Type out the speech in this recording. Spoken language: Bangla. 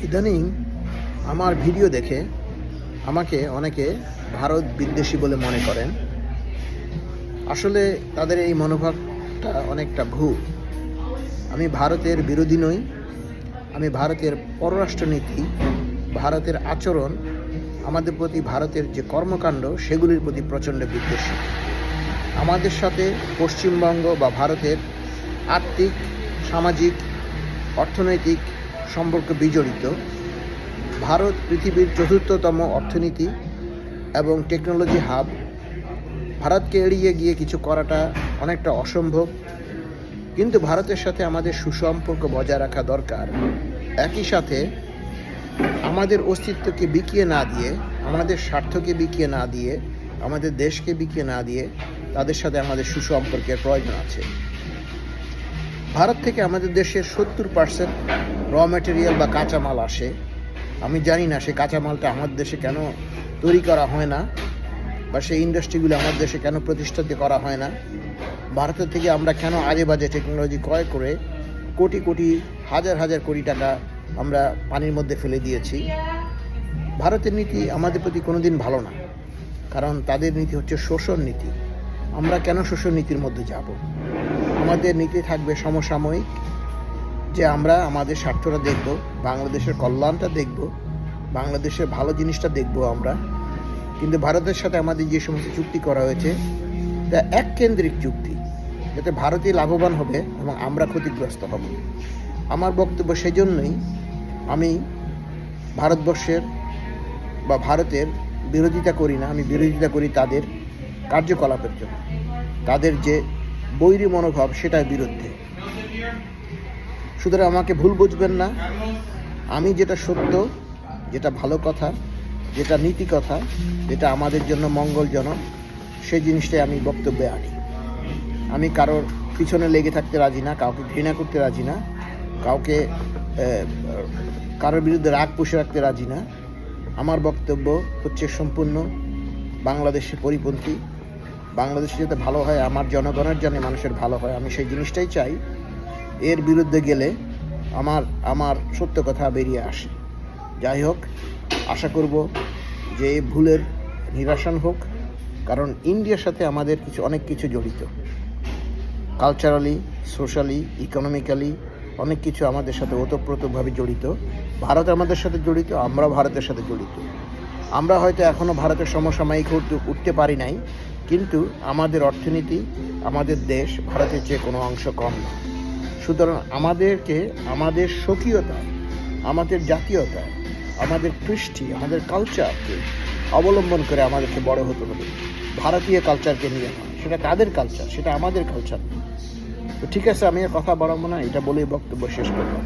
ইদানিং আমার ভিডিও দেখে আমাকে অনেকে ভারত বিদ্বেষী বলে মনে করেন। আসলে তাদের এই মনোভাবটা অনেকটা ভুল। আমি ভারতের বিরোধী নই। আমি ভারতের পররাষ্ট্রনীতি, ভারতের আচরণ, আমাদের প্রতি ভারতের যে কর্মকাণ্ড সেগুলির প্রতি প্রচণ্ড বিদ্বেষী। আমাদের সাথে পশ্চিমবঙ্গ বা ভারতের আর্থিক, সামাজিক, অর্থনৈতিক সম্পর্ক বিজড়িত। ভারত পৃথিবীর চতুর্থতম অর্থনীতি এবং টেকনোলজি হাব। ভারতকে এড়িয়ে গিয়ে কিছু করাটা অনেকটা অসম্ভব, কিন্তু ভারতের সাথে আমাদের সুসম্পর্ক বজায় রাখা দরকার। একই সাথে আমাদের অস্তিত্বকে বিকিয়ে না দিয়ে, আমাদের স্বার্থকে বিকিয়ে না দিয়ে, আমাদের দেশকে বিকিয়ে না দিয়ে তাদের সাথে আমাদের সুসম্পর্কের প্রয়োজন আছে। ভারত থেকে আমাদের দেশের 70% র ম্যাটেরিয়াল বা কাঁচামাল আসে। আমি জানি না সেই কাঁচামালটা আমাদের দেশে কেন তৈরি করা হয় না, বা সেই ইন্ডাস্ট্রিগুলো আমাদের দেশে কেন প্রতিষ্ঠিত করা হয় না। ভারতের থেকে আমরা কেন আজে বাজে টেকনোলজি ক্রয় করে কোটি কোটি, হাজার হাজার কোটি টাকা আমরা পানির মধ্যে ফেলে দিয়েছি। ভারতের নীতি আমাদের প্রতি কোনোদিন ভালো না, কারণ তাদের নীতি হচ্ছে শোষণ নীতি। আমরা কেন শোষণ নীতির মধ্যে যাব? আমাদের নীতি থাকবে সমসাময়িক, যে আমরা আমাদের স্বার্থটা দেখব, বাংলাদেশের কল্যাণটা দেখব, বাংলাদেশের ভালো জিনিসটা দেখব আমরা। কিন্তু ভারতের সাথে আমাদের যে সমস্ত চুক্তি করা হয়েছে তা এককেন্দ্রিক চুক্তি, যাতে ভারতই লাভবান হবে এবং আমরা ক্ষতিগ্রস্ত হব। আমার বক্তব্য সেজন্যই আমি ভারতবর্ষের বা ভারতের বিরোধিতা করি না। আমি বিরোধিতা করি তাদের কার্যকলাপের জন্য, তাদের যে বৈরী মনোভাব সেটার বিরুদ্ধে। সুতরাং আমাকে ভুল বুঝবেন না। আমি যেটা সত্য, যেটা ভালো কথা, যেটা নীতি কথা, যেটা আমাদের জন্য মঙ্গলজনক, সেই জিনিসটাই আমি বক্তব্যে আনি। আমি কারোর পিছনে লেগে থাকতে রাজি না, কাউকে ঘৃণা করতে রাজি না, কারোর বিরুদ্ধে রাগ পুষে রাখতে রাজি না। আমার বক্তব্য হচ্ছে সম্পূর্ণ বাংলাদেশের পরিপন্থী। বাংলাদেশ যাতে ভালো হয়, আমার জনগণের জন্য মানুষের ভালো হয়, আমি সেই জিনিসটাই চাই। এর বিরুদ্ধে গেলে আমার সত্য কথা বেরিয়ে আসে। যাই হোক, আশা করব যে এই ভুলের নিরসন হোক, কারণ ইন্ডিয়ার সাথে আমাদের অনেক কিছু জড়িত। কালচারালি, সোশ্যালি, ইকোনমিক্যালি অনেক কিছু আমাদের সাথে ওতপ্রোতভাবে জড়িত। ভারত আমাদের সাথে জড়িত, আমরা ভারতের সাথে জড়িত। আমরা হয়তো এখনও ভারতের সমসাময়িক উঠতে পারি নাই, কিন্তু আমাদের অর্থনীতি, আমাদের দেশ ভারতের চেয়ে কোনো অংশ কম না। সুতরাং আমাদেরকে আমাদের স্বকীয়তা, আমাদের জাতীয়তা, আমাদের কৃষ্টি, আমাদের কালচারকে অবলম্বন করে আমাদেরকে বড় হতে হবে। ভারতীয় কালচারকে নিয়ে নয়, সেটা তাদের কালচার, সেটা আমাদের কালচার। তো ঠিক আছে, আমি আর কথা বাড়াবো না, এটা বলেই বক্তব্য শেষ করলাম।